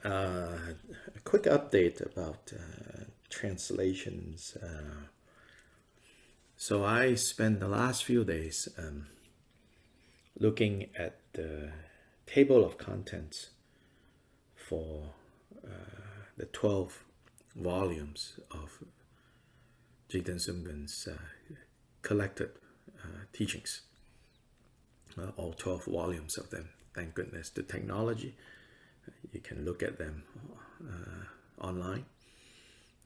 A quick update about translations. So I spent the last few days looking at the table of contents for the 12 volumes of Jigten Sungden's collected teachings, all 12 volumes of them. Thank goodness, the technology, you can look at them online.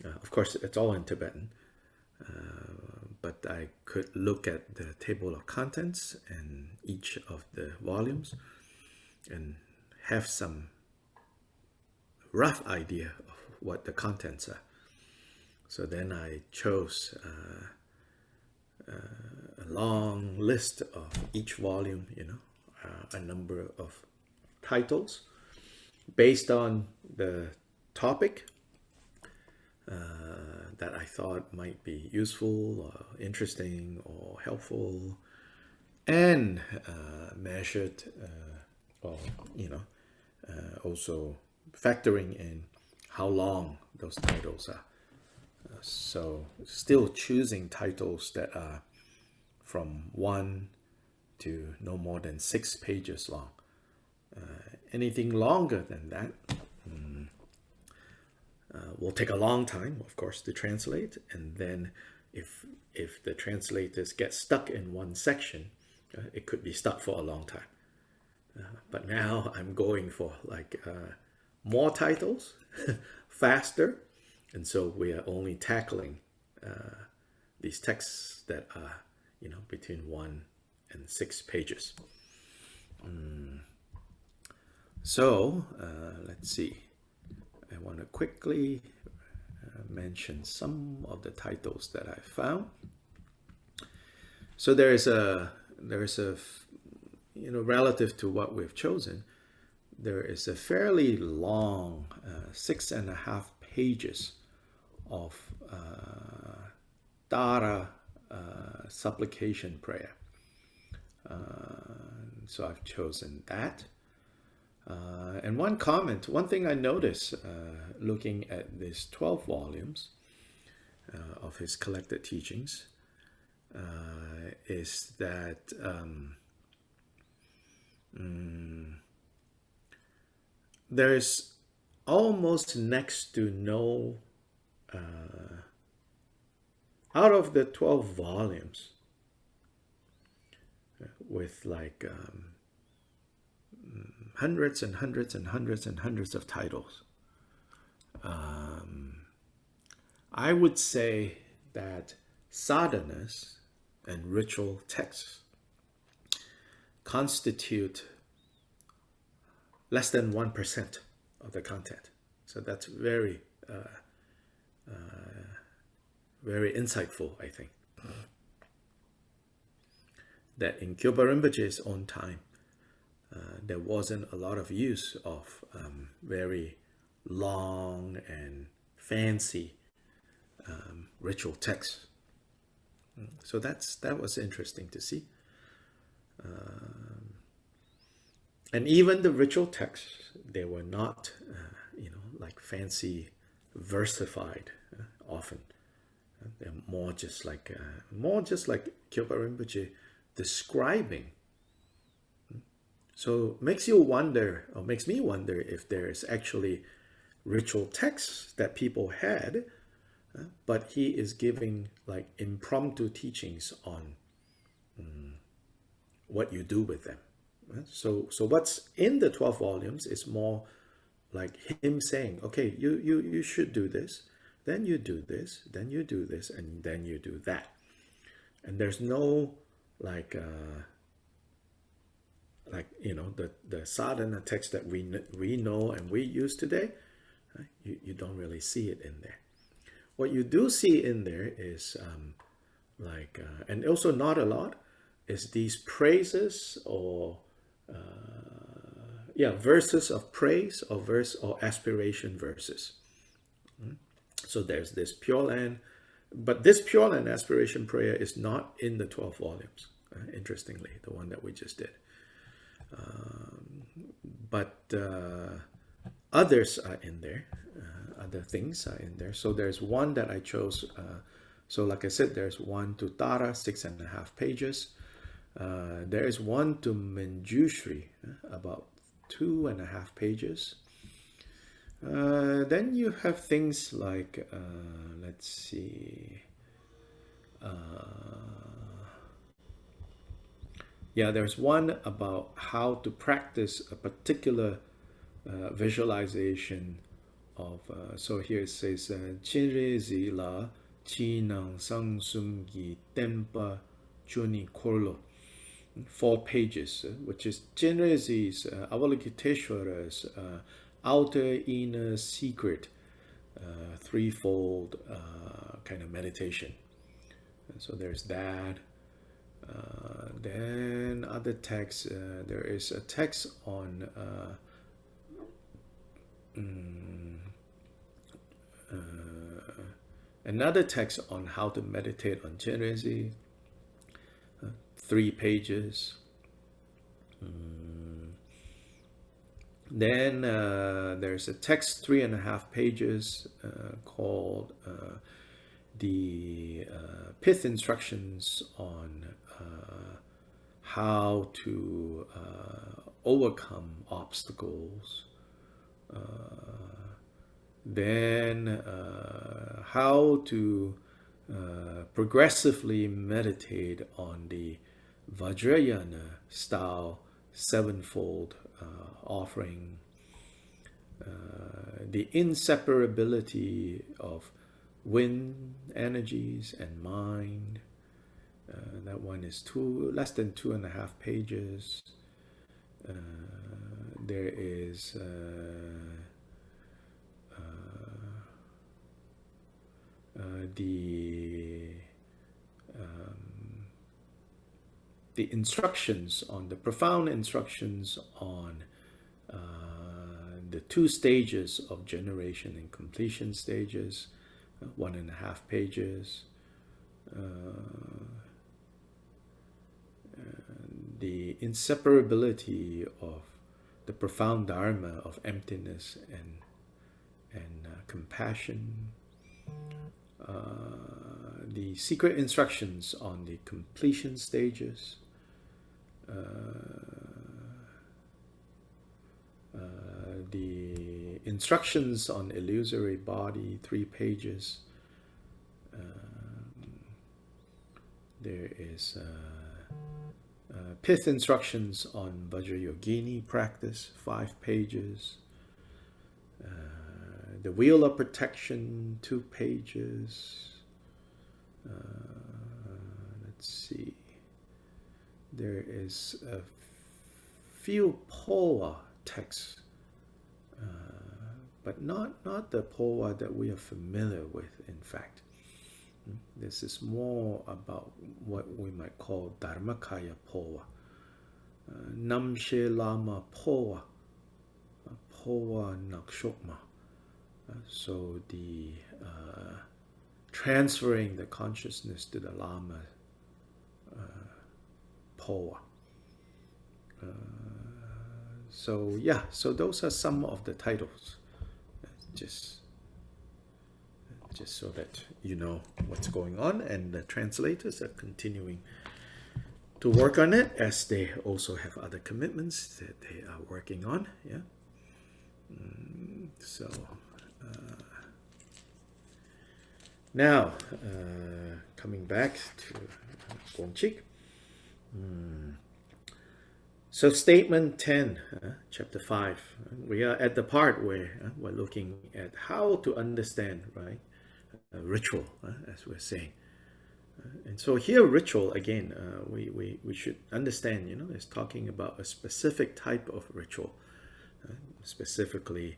Of course, it's all in Tibetan, but I could look at the table of contents in each of the volumes and have some rough idea of what the contents are. So then I chose a long list of each volume, a number of titles based on the topic that I thought might be useful or interesting or helpful, and measured or also factoring in how long those titles are. So still choosing titles that are from 1 to no more than 6 pages long. Anything longer than that will take a long time, of course, to translate. And then if the translators get stuck in one section, it could be stuck for a long time. But now I'm going for like more titles, faster. And so we are only tackling these texts that are, between 1 and 6 pages. So let's see. I want to quickly mention some of the titles that I found. So there is a relative to what we've chosen, there is a fairly long 6.5 pages of Dara supplication prayer. So I've chosen that. And one thing I noticed looking at these 12 volumes of his collected teachings is that there's almost next to no, out of the 12 volumes, with like hundreds and hundreds and hundreds and hundreds of titles. I would say that sadhanas and ritual texts constitute less than 1% of the content. So that's very, very insightful, I think. That in Kyopa Rinpoche's own time, there wasn't a lot of use of very long and fancy ritual texts. So that was interesting to see. And even the ritual texts, they were not, like fancy versified often. They're more just like Kyopa Rinpoche describing. So makes me wonder if there is actually ritual texts that people had, but he is giving like impromptu teachings on what you do with them. So what's in the 12 volumes is more like him saying, okay, you should do this, then you do this, then you do this, and then you do that. And there's no like the sadhana text that we know and we use today, you don't really see it in there. What you do see in there is and also not a lot, is these praises or verses of praise or aspiration verses. So there's this Pure Land, but this Pure Land aspiration prayer is not in the 12 volumes, interestingly, the one that we just did. But others are in there. Other things are in there. So there's one that I chose. So like I said, there's one to Tara, 6.5 pages. There is one to Manjushri, about 2.5 pages. Then you have things like, let's see. Yeah, there's one about how to practice a particular visualization of, so here it says, Chinre Zila Chinang Sangsum Gi Tempa Chuni Korlo. 4 pages, which is Chinrezi's Avalokiteshvara's outer inner secret threefold kind of meditation. And so there's that. Then other texts, there is a text on another text on how to meditate on Chenrezi, 3 pages. Then there's a text 3.5 pages called the pith instructions on how to overcome obstacles. Then how to progressively meditate on the Vajrayana style 7-fold offering, the inseparability of wind energies and mind. That one is less than 2.5 pages. There is the instructions on the profound instructions on the 2 stages of generation and completion stages, 1.5 pages. The inseparability of the profound dharma of emptiness and compassion. The secret instructions on the completion stages. The instructions on illusory body, 3 pages. There is pith instructions on Vajrayogini practice, 5 pages. The wheel of protection, 2 pages. Let's see. There is a few Poa texts, but not the Poa that we are familiar with, in fact. This is more about what we might call Dharmakaya Poa. Namshe Lama Poa, Poa Nakshokma. So the transferring the consciousness to the Lama Poa. So yeah, so those are some of the titles. Just so that you know what's going on, and the translators are continuing to work on it, as they also have other commitments that they are working on. Yeah. So now coming back to Gongchik. So statement 10, chapter 5. We are at the part where we're looking at how to understand, right, ritual, as we're saying. And so here, ritual, again, we should understand, it's talking about a specific type of ritual, specifically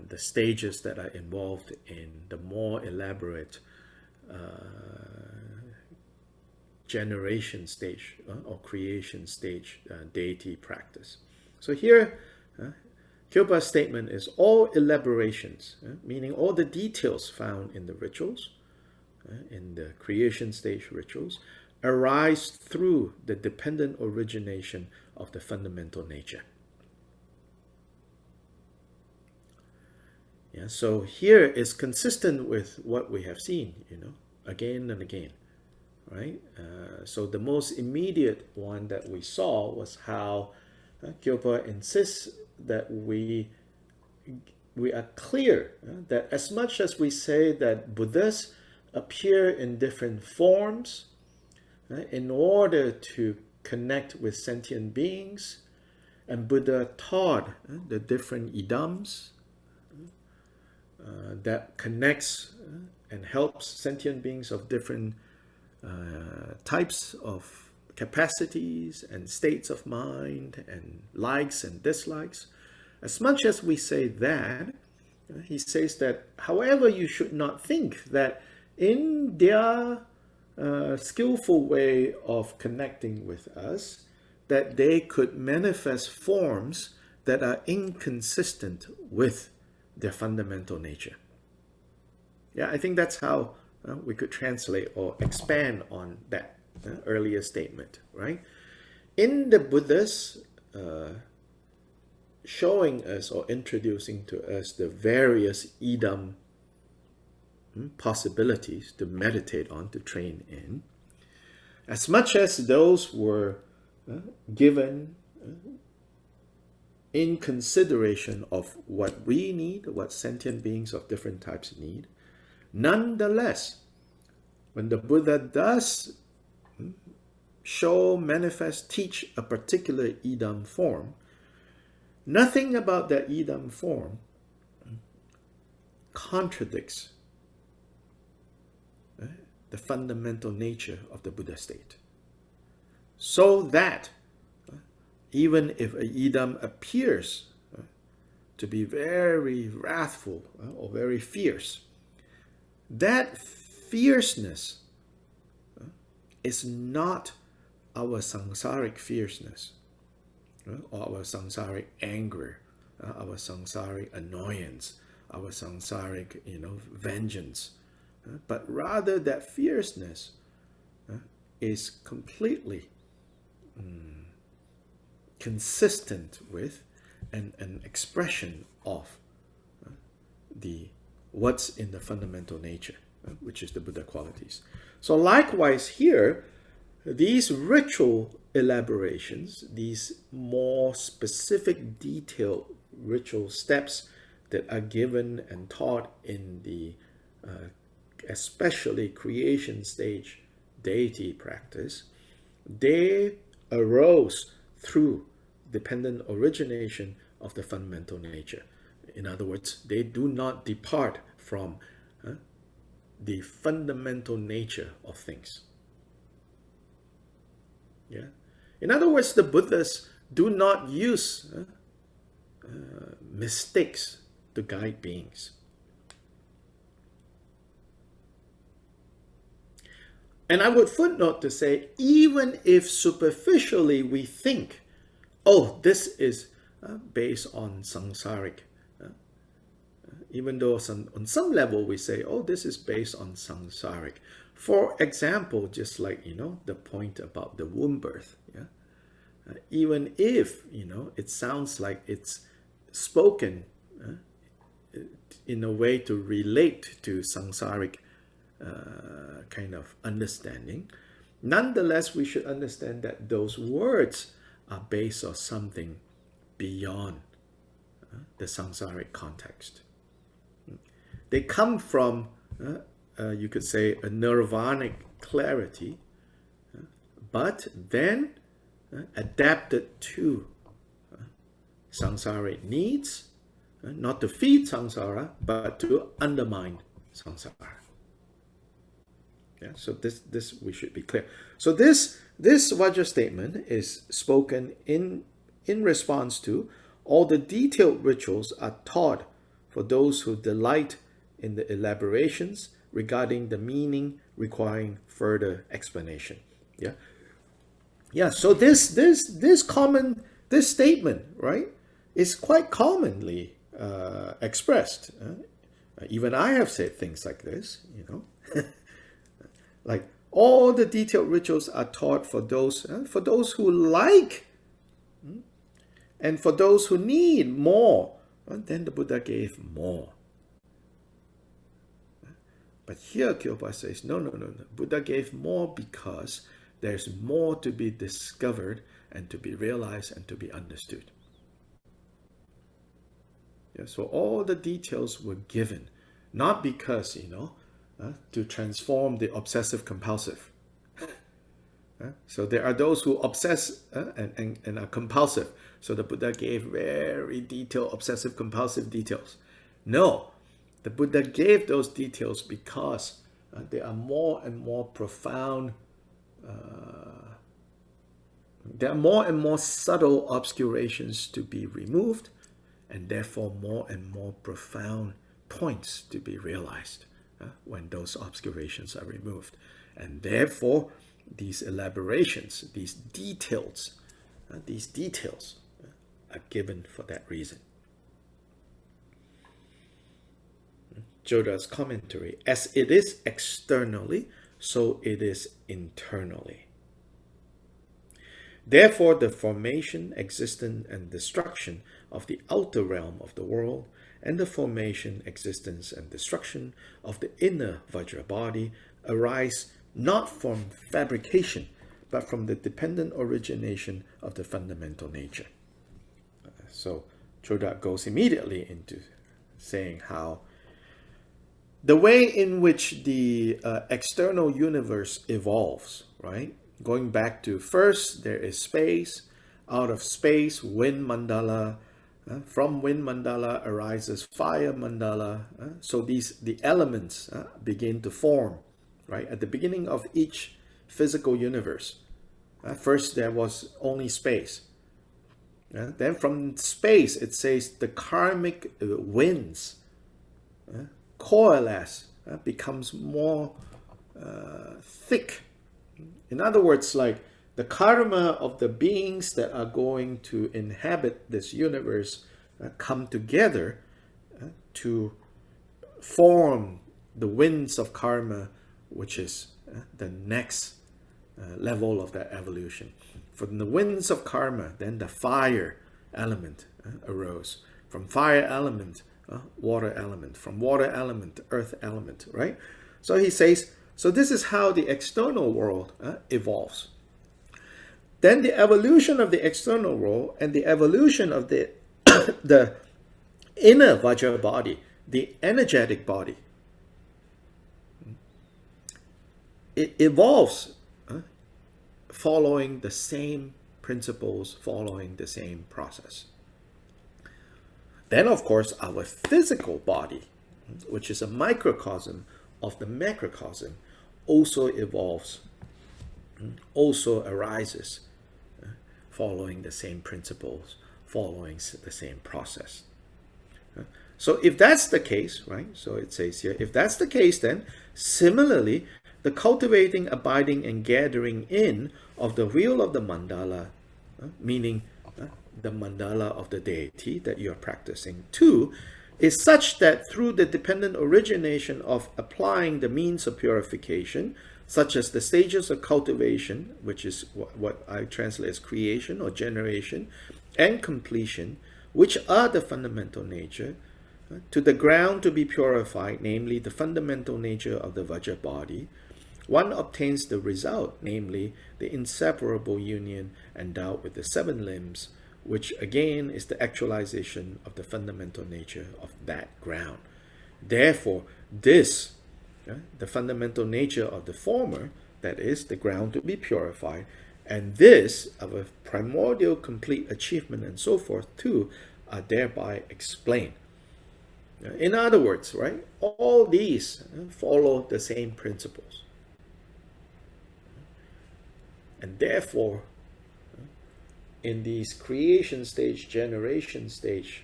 the stages that are involved in the more elaborate generation stage or creation stage deity practice. So here, Kyopa's statement is all elaborations, meaning all the details found in the rituals, in the creation stage rituals, arise through the dependent origination of the fundamental nature. Yeah, so here is consistent with what we have seen, again and again, right? So the most immediate one that we saw was how Kyopa insists that we are clear that as much as we say that Buddhas appear in different forms in order to connect with sentient beings, and Buddha taught the different idams that connects and helps sentient beings of different types of capacities and states of mind and likes and dislikes. As much as we say that, he says that, however, you should not think that in their skillful way of connecting with us, that they could manifest forms that are inconsistent with their fundamental nature. Yeah, I think that's how we could translate or expand on that earlier statement, right? In the Buddha's showing us or introducing to us the various idam possibilities to meditate on, to train in, as much as those were given in consideration of what we need, what sentient beings of different types need, nonetheless, when the Buddha does show, manifest, teach a particular idam form, nothing about that idam form contradicts the fundamental nature of the Buddha state. So that even if a idam appears to be very wrathful or very fierce, that fierceness is not our samsaric fierceness or our samsaric anger, our samsaric annoyance, our samsaric vengeance, but rather that fierceness is completely consistent with an expression of what's in the fundamental nature, which is the Buddha qualities. So likewise here, these ritual elaborations, these more specific, detailed ritual steps that are given and taught in the especially creation stage deity practice, they arose through dependent origination of the fundamental nature. In other words, they do not depart from the fundamental nature of things. Yeah. In other words, the Buddhas do not use mistakes to guide beings. And I would footnote to say, even if superficially we think, oh, this is based on samsaric, even though on some level we say, oh, this is based on samsaric. For example, just like, the point about the womb birth, yeah? Even if, it sounds like it's spoken in a way to relate to samsaric kind of understanding, nonetheless, we should understand that those words are based on something beyond the samsaric context. They come from, you could say, a nirvanic clarity, but then adapted to samsaric needs, not to feed samsara, but to undermine samsara. Yeah, so this we should be clear. So this Vajra statement is spoken in response to all the detailed rituals are taught for those who delight in the elaborations regarding the meaning requiring further explanation. Yeah. Yeah, so this statement, right, is quite commonly expressed. Even I have said things like this, like all the detailed rituals are taught for those who like, and for those who need more. Then the Buddha gave more. But here Kyopa says, no, no, no, no. Buddha gave more because there's more to be discovered and to be realized and to be understood. Yeah, so all the details were given, not because, to transform the obsessive compulsive. So there are those who obsess and are compulsive. So the Buddha gave very detailed obsessive compulsive details. No, the Buddha gave those details because there are more and more profound, there are more and more subtle obscurations to be removed, and therefore more and more profound points to be realized when those obscurations are removed. And therefore, these elaborations, these details are given for that reason. Joda's commentary, as it is externally, so it is internally. Therefore, the formation, existence, and destruction of the outer realm of the world, and the formation, existence, and destruction of the inner Vajra body arise not from fabrication, but from the dependent origination of the fundamental nature. So Choda goes immediately into saying how the way in which the external universe evolves, right? Going back to first, there is space. Out of space, wind mandala. From wind mandala arises fire mandala. So the elements begin to form, right? At the beginning of each physical universe. First, there was only space. Then from space, it says the karmic winds coalesce, becomes more thick. In other words, like the karma of the beings that are going to inhabit this universe come together to form the winds of karma, which is the next level of that evolution. From the winds of karma, then the fire element arose. From fire element, water element. From water element, earth element, right? So he says, so this is how the external world evolves. Then the evolution of the external world and the evolution of the the inner Vajra body, the energetic body, it evolves following the same principles, following the same process. Then, of course, our physical body, which is a microcosm of the macrocosm, also evolves, also arises, following the same principles, following the same process. So if that's the case, right, so it says here, if that's the case, then similarly, the cultivating, abiding, and gathering in of the wheel of the mandala, meaning the mandala of the deity that you are practicing too, is such that through the dependent origination of applying the means of purification, such as the stages of cultivation, which is what I translate as creation or generation, and completion, which are the fundamental nature, to the ground to be purified, namely the fundamental nature of the Vajra body, one obtains the result, namely the inseparable union endowed with the seven limbs, which again is the actualization of the fundamental nature of that ground. Therefore, this, the fundamental nature of the former, that is, the ground to be purified, and this, of a primordial complete achievement and so forth too, are thereby explained. In other words, right, all these follow the same principles. And therefore, in these creation stage, generation stage,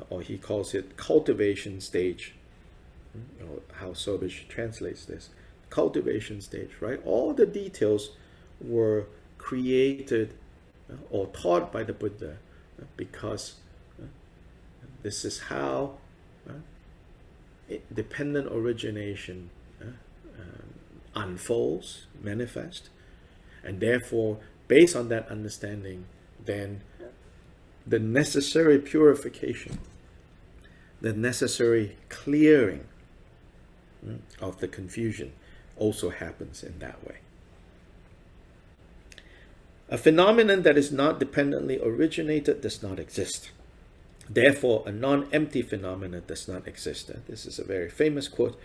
or he calls it cultivation stage, how Sobish translates this, cultivation stage, right? All the details were created or taught by the Buddha because this is how dependent origination unfolds, manifests, and therefore, based on that understanding, then the necessary purification, the necessary clearing of the confusion also happens in that way. A phenomenon that is not dependently originated does not exist. Therefore, a non-empty phenomenon does not exist. This is a very famous quote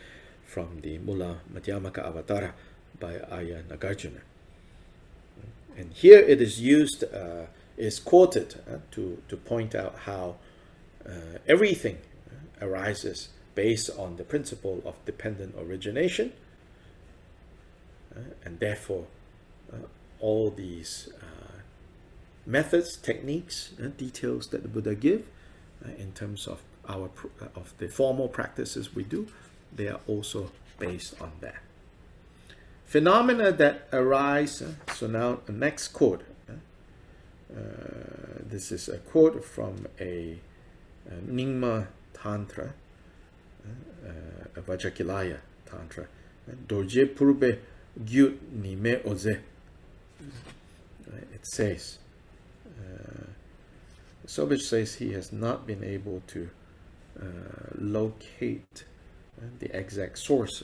from the Mula Madhyamaka Avatara by Arya Nagarjuna. And here it is used, is quoted to point out how everything arises based on the principle of dependent origination, and therefore all these methods, techniques, details that the Buddha give in terms of of the formal practices we do, they are also based on that. Phenomena that arise. So now the next quote. This is a quote from a Nyingma Tantra, a Vajakilaya Tantra. Dorje purbe gyut nime oze. It says, Sobich says he has not been able to locate the exact source.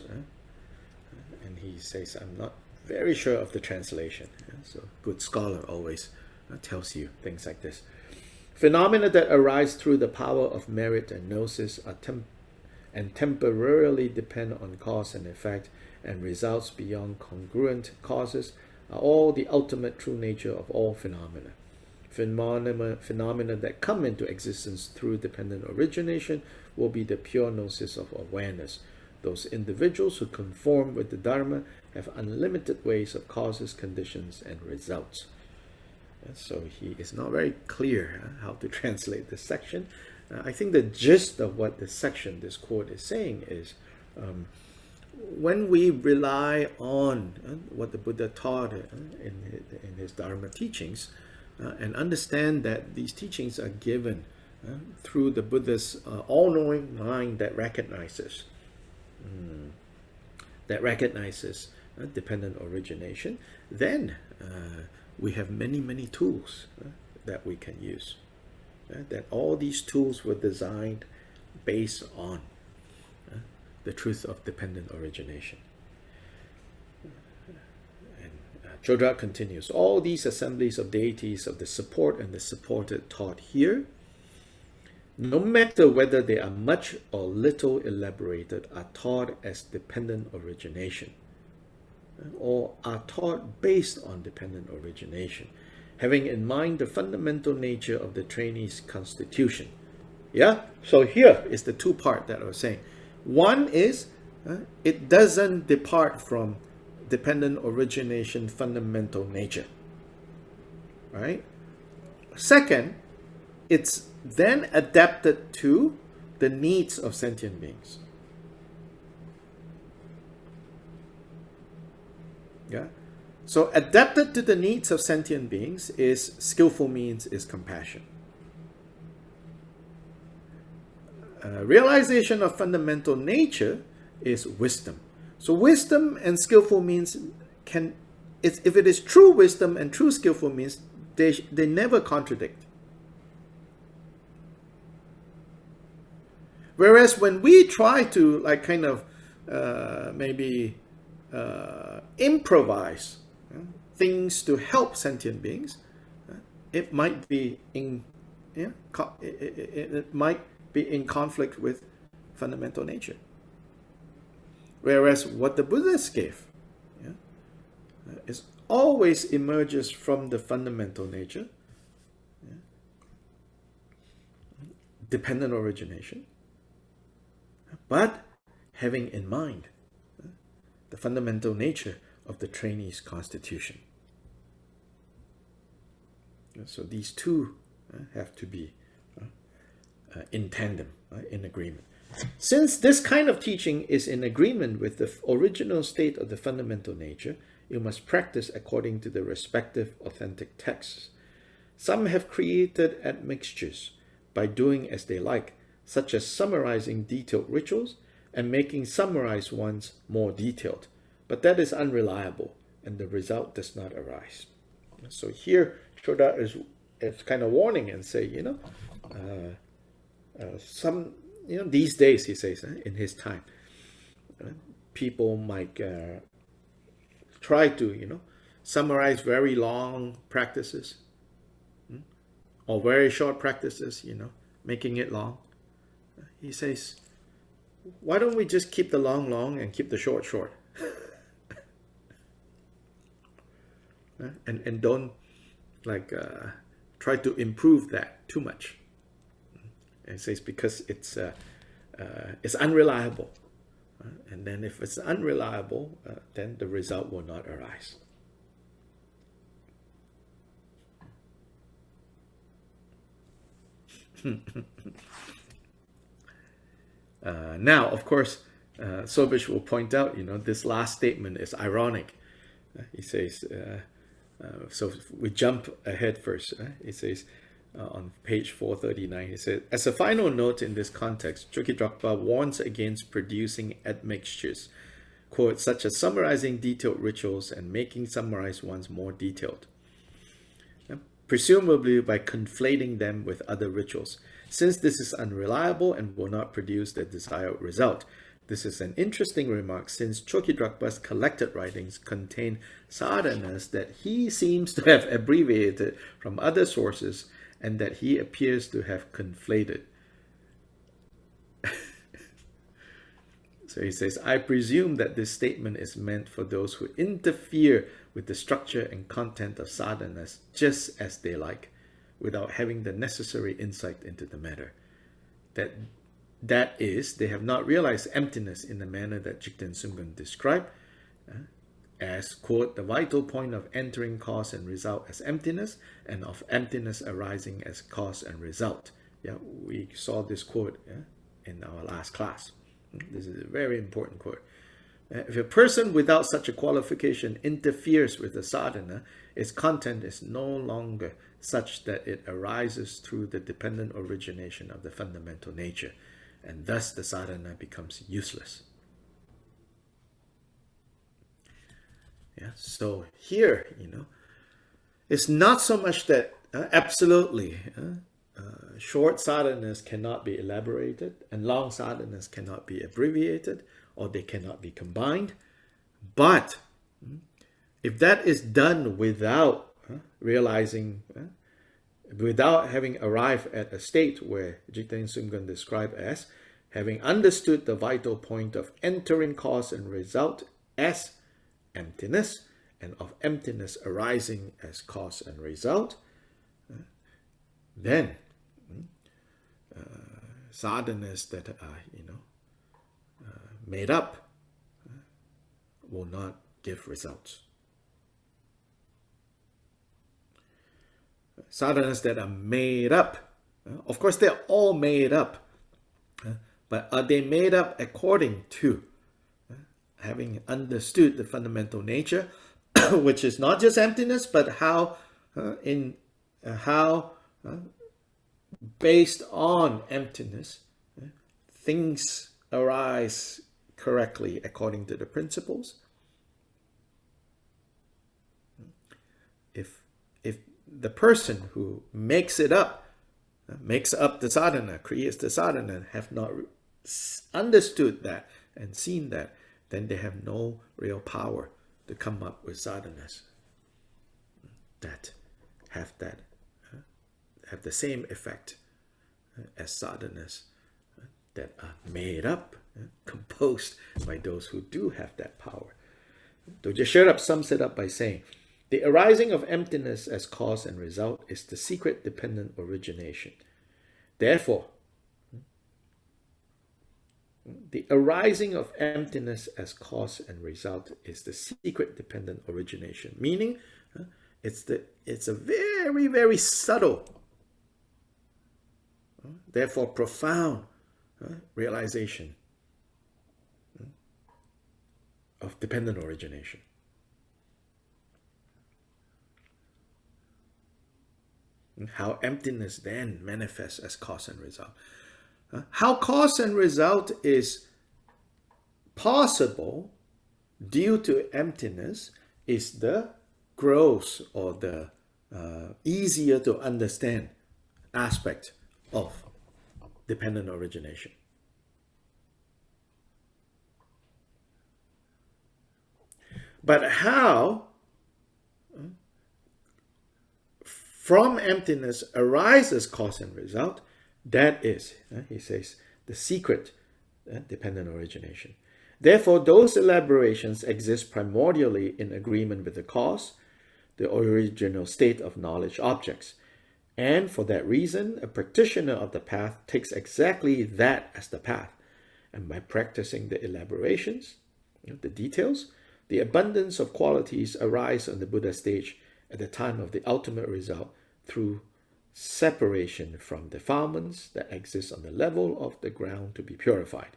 And he says, I'm not very sure of the translation. So good scholar always tells you things like this. Phenomena that arise through the power of merit and gnosis are and temporarily depend on cause and effect, and results beyond congruent causes are all the ultimate true nature of all phenomena. Phenomena that come into existence through dependent origination will be the pure gnosis of awareness. Those individuals who conform with the Dharma have unlimited ways of causes, conditions, and results. So he is not very clear how to translate this section. I think the gist of what this section, this quote is saying is, when we rely on what the Buddha taught in his Dharma teachings, and understand that these teachings are given through the Buddha's all-knowing mind that recognizes dependent origination, then we have many tools that we can use. That all these tools were designed based on the truth of dependent origination. And Chodra continues, all these assemblies of deities of the support and the supported taught here, no matter whether they are much or little elaborated, are taught as dependent origination, or are taught based on dependent origination, having in mind the fundamental nature of the trainee's constitution. Yeah? So here is the two part that I was saying. One is, it doesn't depart from dependent origination fundamental nature. Right? Second, it's then adapted to the needs of sentient beings. Yeah? So adapted to the needs of sentient beings is skillful means, is compassion. Realization of fundamental nature is wisdom. So wisdom and skillful means can, if it is true wisdom and true skillful means, they never contradict. Whereas when we try to maybe improvise things to help sentient beings, it might be in conflict with fundamental nature. Whereas what the Buddhists gave is always emerges from the fundamental nature, dependent origination, but having in mind the fundamental nature of the trainee's constitution. So these two have to be in tandem, in agreement. Since this kind of teaching is in agreement with the original state of the fundamental nature, you must practice according to the respective authentic texts. Some have created admixtures by doing as they like, such as summarizing detailed rituals and making summarized ones more detailed. But that is unreliable, and the result does not arise. So here, Shoda is kind of warning and say, these days, he says, in his time, people might try to, summarize very long practices or very short practices, making it long. He says, why don't we just keep the long long and keep the short short? And don't like try to improve that too much. And it says because it's unreliable. And then if it's unreliable, then the result will not arise. Now, of course, Sobish will point out, this last statement is ironic. He says, so we jump ahead first. He says, on page 439, he said, as a final note in this context, Chökyi Drogpa warns against producing admixtures, quote, such as summarizing detailed rituals and making summarized ones more detailed, presumably by conflating them with other rituals, since this is unreliable and will not produce the desired result. This is an interesting remark, since Chökyi Drogpa's collected writings contain sadhanas that he seems to have abbreviated from other sources and that he appears to have conflated. So he says, I presume that this statement is meant for those who interfere with the structure and content of sadhanas just as they like, without having the necessary insight into the matter. That is, they have not realized emptiness in the manner that Jigten Sumgön described, as, quote, the vital point of entering cause and result as emptiness, and of emptiness arising as cause and result. Yeah, we saw this quote in our last class. This is a very important quote. If a person without such a qualification interferes with the sadhana, its content is no longer such that it arises through the dependent origination of the fundamental nature, and thus the sadhana becomes useless. Yeah, so here, it's not so much that absolutely short sadhanas cannot be elaborated and long sadhanas cannot be abbreviated, or they cannot be combined. But if that is done without realizing, without having arrived at a state where Jigten Sumgön described as having understood the vital point of entering cause and result as emptiness, and of emptiness arising as cause and result, then sadhanas that are made up will not give results. Sadhanas that are made up, of course they're all made up, but are they made up according to having understood the fundamental nature, which is not just emptiness, but how based on emptiness, things arise correctly according to the principles. If the person who makes up the sadhana, creates the sadhana, have not understood that and seen that, then they have no real power to come up with sadhanas that have the same effect as sadhanas that are made up, composed by those who do have that power. Doje Sherab sums it up by saying, the arising of emptiness as cause and result is the secret dependent origination. Therefore, the arising of emptiness as cause and result is the secret dependent origination, meaning it's a very, very subtle, therefore profound realization of dependent origination. How emptiness then manifests as cause and result. How cause and result is possible due to emptiness is the gross or the easier to understand aspect of dependent origination. But how from emptiness arises cause and result, that is, he says, the secret dependent origination. Therefore, those elaborations exist primordially in agreement with the cause, the original state of knowledge objects. And for that reason, a practitioner of the path takes exactly that as the path. And by practicing the elaborations, the details, the abundance of qualities arise on the Buddha stage at the time of the ultimate result through separation from defilements that exist on the level of the ground to be purified.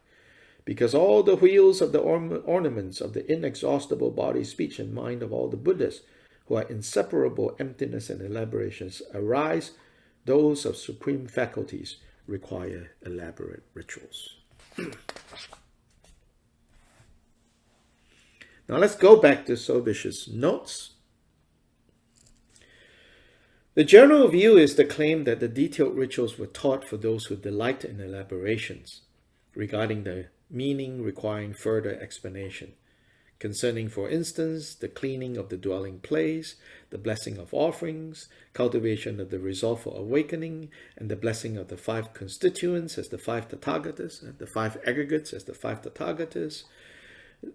Because all the wheels of the ornaments of the inexhaustible body, speech, and mind of all the Buddhas who are inseparable emptiness and elaborations arise, those of supreme faculties require elaborate rituals. Now let's go back to Sobish's notes. The general view is the claim that the detailed rituals were taught for those who delight in elaborations regarding the meaning requiring further explanation, concerning, for instance, the cleaning of the dwelling place, the blessing of offerings, cultivation of the resolve for awakening, and the blessing of the 5 constituents as the 5 Tathagatas, and the 5 aggregates as the 5 Tathagatas.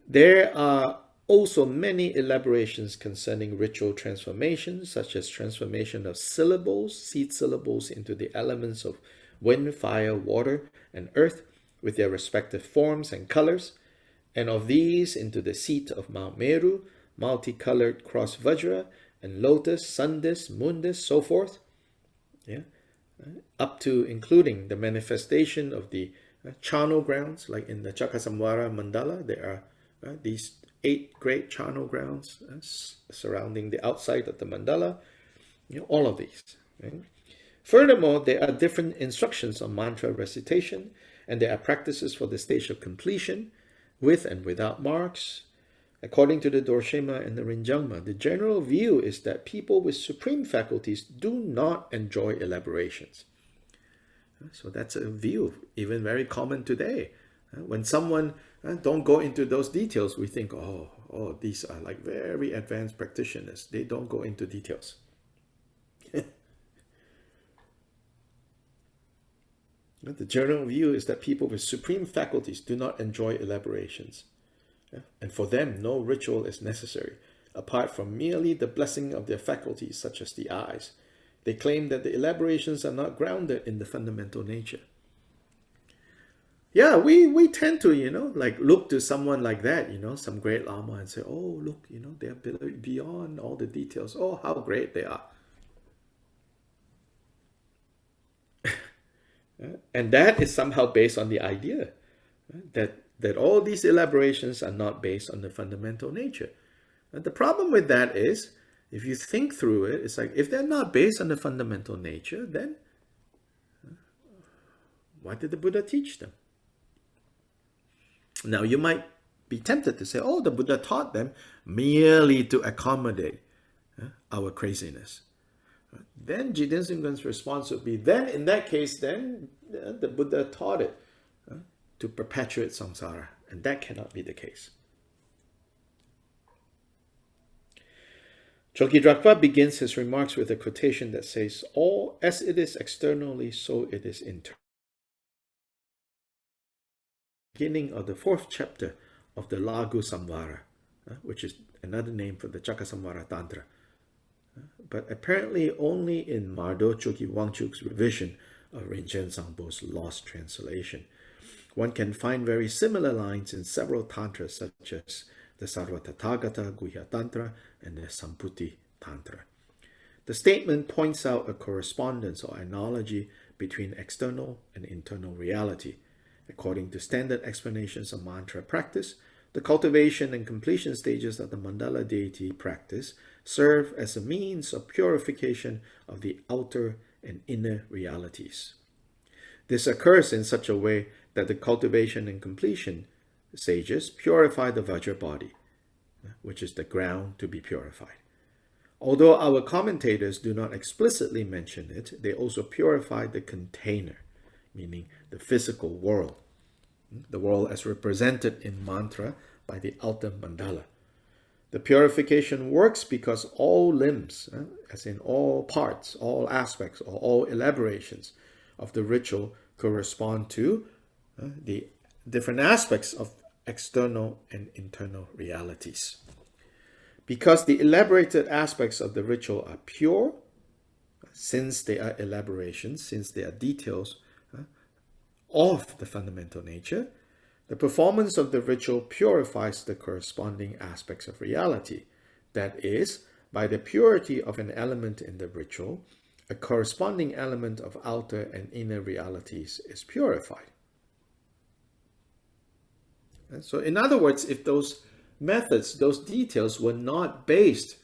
There are also many elaborations concerning ritual transformations, such as transformation of syllables, seed syllables, into the elements of wind, fire, water, and earth with their respective forms and colors, and of these into the seat of Mount Meru, multicolored cross vajra, and lotus, sun disk, moon disk, so forth, up to including the manifestation of the charnel grounds, like in the Chakasamvara mandala. There are these 8 great charnel grounds surrounding the outside of the mandala, all of these. Right? Furthermore, there are different instructions on mantra recitation, and there are practices for the stage of completion, with and without marks. According to the Dorshema and the Rinjangma, the general view is that people with supreme faculties do not enjoy elaborations. So that's a view, even very common today. When someone don't go into those details, we think, oh, these are like very advanced practitioners. They don't go into details. The general view is that people with supreme faculties do not enjoy elaborations. And for them, no ritual is necessary, apart from merely the blessing of their faculties, such as the eyes. They claim that the elaborations are not grounded in the fundamental nature. Yeah, we tend to, like look to someone like that, some great Lama, and say, oh, look, they're beyond all the details. Oh, how great they are. And that is somehow based on the idea that all these elaborations are not based on the fundamental nature. And the problem with that is, if you think through it, it's like, if they're not based on the fundamental nature, then why did the Buddha teach them? Now, you might be tempted to say, oh, the Buddha taught them merely to accommodate our craziness. Then Jigten Sungkhan's response would be, then in that case, then the Buddha taught it to perpetuate samsara, and that cannot be the case. Chokyi Drakpa begins his remarks with a quotation that says, all as it is externally, so it is internally. Beginning of the 4th chapter of the Lagu Samvara, which is another name for the Chakasamvara Tantra. But apparently only in Mardo Chokyi Wangchuk's revision of Rinchen Sangpo's lost translation. One can find very similar lines in several tantras, such as the Sarva Tathagata Guhya Tantra and the Samputi Tantra. The statement points out a correspondence or analogy between external and internal reality. According to standard explanations of mantra practice, the cultivation and completion stages of the mandala deity practice serve as a means of purification of the outer and inner realities. This occurs in such a way that the cultivation and completion stages purify the Vajra body, which is the ground to be purified. Although our commentators do not explicitly mention it, they also purify the container, meaning the physical world, the world as represented in mantra by the outer mandala. The purification works because all limbs, as in all parts, all aspects, or all elaborations of the ritual correspond to the different aspects of external and internal realities. Because the elaborated aspects of the ritual are pure, since they are elaborations, since they are details of the fundamental nature, the performance of the ritual purifies the corresponding aspects of reality. That is, by the purity of an element in the ritual, a corresponding element of outer and inner realities is purified. And so in other words, if those methods, those details were not based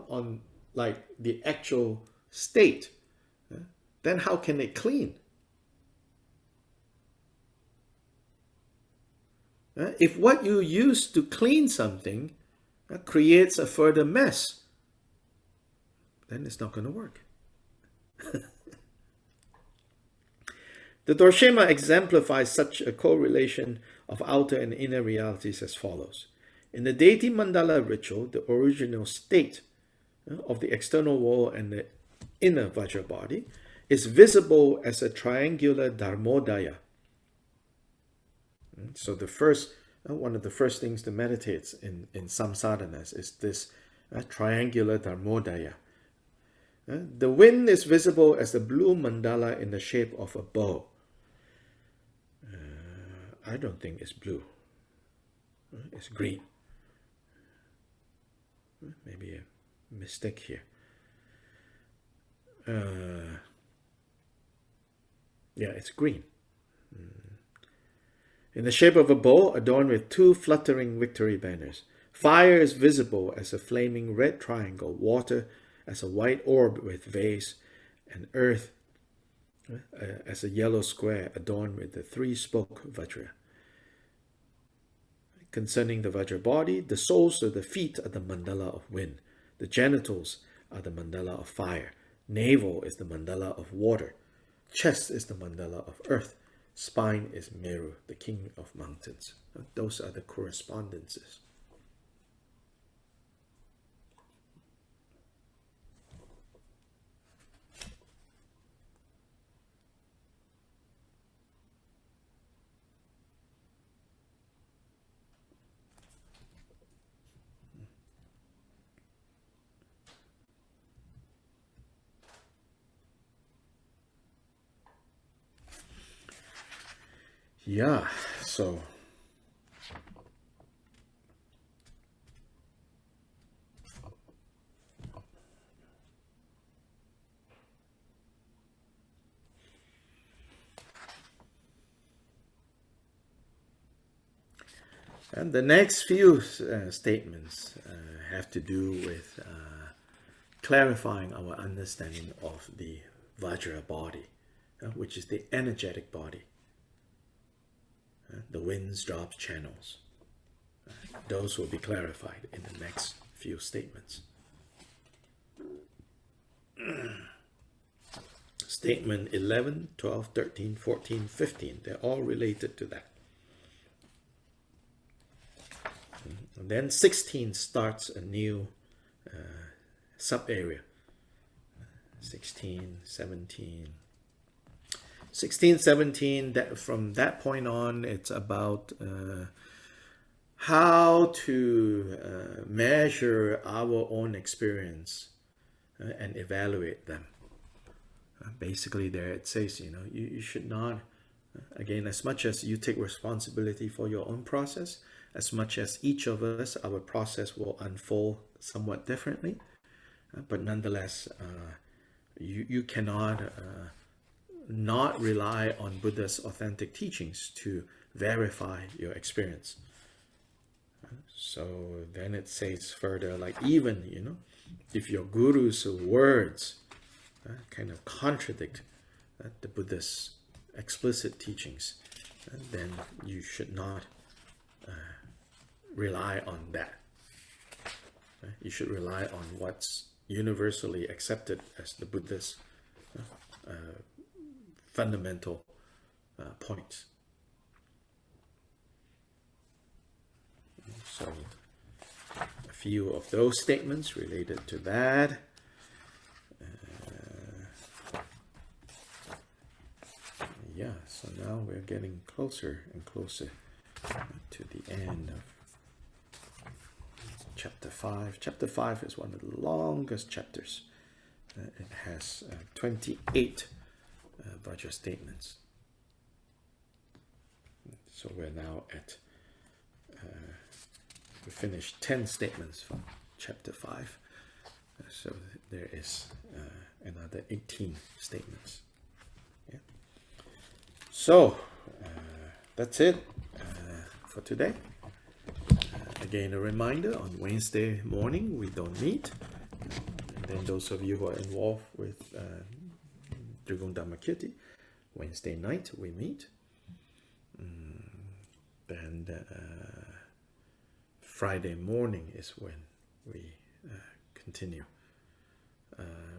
on like the actual state, then how can it clean? If what you use to clean something creates a further mess, then it's not going to work. The Dorshema exemplifies such a correlation of outer and inner realities as follows. In the deity mandala ritual, the original state of the external wall and the inner Vajra body is visible as a triangular dharmodaya. So the first, one of the first things to meditate in some sadhanas is this triangular dharmodaya. The wind is visible as a blue mandala in the shape of a bow. I don't think it's blue. It's green. Maybe a mistake here. Yeah, it's green. In the shape of a bow adorned with two fluttering victory banners. Fire is visible as a flaming red triangle, water as a white orb with vase, and earth as a yellow square adorned with the three-spoke Vajra. Concerning the Vajra body, the soles of the feet are the mandala of wind. The genitals are the mandala of fire. Navel is the mandala of water. Chest is the mandala of earth. Spine is Meru, the king of mountains. Those are the correspondences. Yeah, so and the next few statements have to do with clarifying our understanding of the Vajra body, which is the energetic body. The winds, drops, channels. Those will be clarified in the next few statements. Statement 11, 12, 13, 14, 15. They're all related to that. And then 16 starts a new sub-area. 16, 17. 16, 17, that from that point on, it's about how to measure our own experience and evaluate them. Basically there it says, you should not, again, as much as you take responsibility for your own process, as much as each of us, our process will unfold somewhat differently, but nonetheless, you cannot not rely on Buddha's authentic teachings to verify your experience. So then it says further, like even, if your guru's words kind of contradict the Buddha's explicit teachings, then you should not rely on that. You should rely on what's universally accepted as the Buddha's fundamental points. So a few of those statements related to that. Yeah, so now we're getting closer and closer to the end of chapter 5. Chapter 5 is one of the longest chapters. It has 28 Vajra statements. So we're now at, we finished 10 statements from chapter 5. So there is another 18 statements. Yeah. So that's it for today. Again, a reminder, on Wednesday morning we don't meet. And then those of you who are involved with Drigong Dhammakirti, Wednesday night we meet. Then Friday morning is when we continue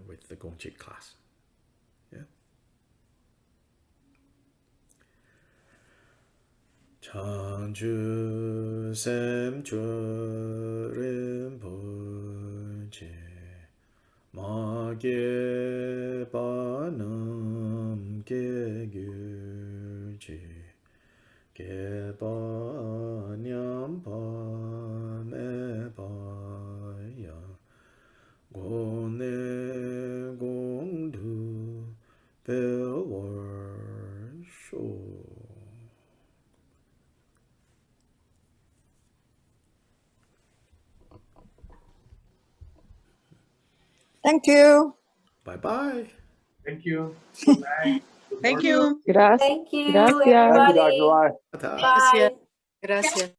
with the Gongchik class. Yeah. Changju sem rinpoche ma ge pa nam ge gyu chi ge pa nyam pa me pa ya go ne gong du pe war sho. Thank you. Bye-bye. Thank you. Good night. Good Thank morning. you. Gracias. Thank you, Gracias. everybody. Thank you, Dr. Lai. Ta-ta. Bye. Gracias.